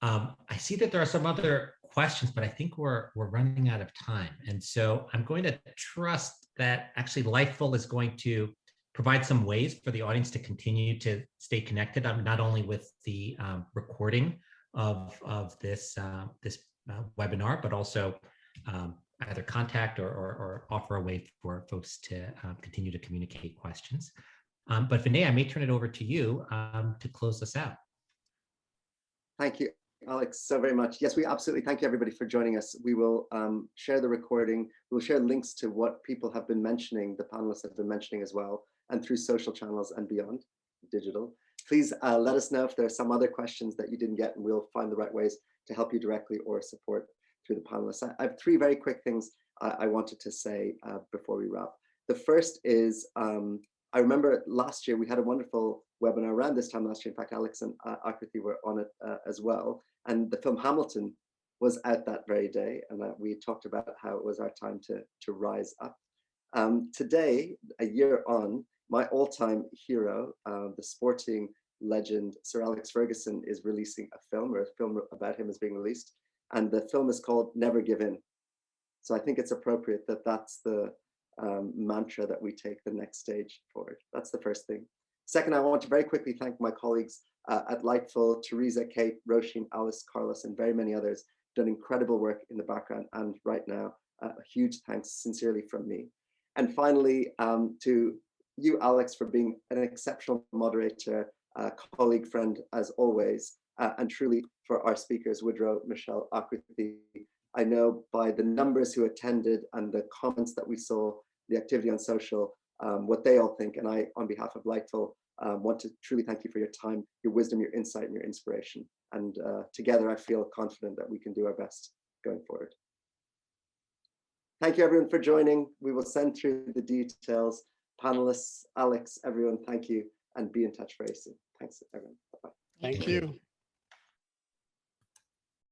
I see that there are some other questions, but I think we're running out of time. And so I'm going to trust that actually Lightful is going to provide some ways for the audience to continue to stay connected, not only with the recording of this webinar, but also either contact or offer a way for folks to continue to communicate questions. But Vinay, I may turn it over to you to close us out. Thank you, Alix, so very much. Yes, we absolutely thank you, everybody, for joining us. We will share the recording. We'll share links to what people have been mentioning, the panelists have been mentioning as well, and through social channels and beyond, digital. Please let us know if there are some other questions that you didn't get, and we'll find the right ways to help you directly or support through the panelists. I have three very quick things I wanted to say before we wrap. The first is, I remember last year we had a wonderful webinar around this time last year. In fact, Alix and Akruti were on it as well. And the film Hamilton was out that very day. And we talked about how it was our time to rise up. Today, a year on, my all-time hero, the sporting legend, Sir Alex Ferguson, is releasing a film, or a film about him is being released. And the film is called Never Give In. So I think it's appropriate that that's the mantra that we take the next stage forward. That's the first thing. Second, I want to very quickly thank my colleagues at Lightful, Teresa, Kate, Roisin, Alice, Carlos, and very many others, done incredible work in the background and right now. A huge thanks sincerely from me. And finally, to you, Alix, for being an exceptional moderator, colleague, friend, as always, and truly for our speakers, Woodrow, Michele, Akruti. I know by the numbers who attended and the comments that we saw, the activity on social, what they all think. And I, on behalf of Lightful, want to truly thank you for your time, your wisdom, your insight, and your inspiration. And together, I feel confident that we can do our best going forward. Thank you, everyone, for joining. We will send through the details. Panelists, Alix, everyone, thank you, and be in touch very soon. Thanks, everyone. Bye-bye. Thank you.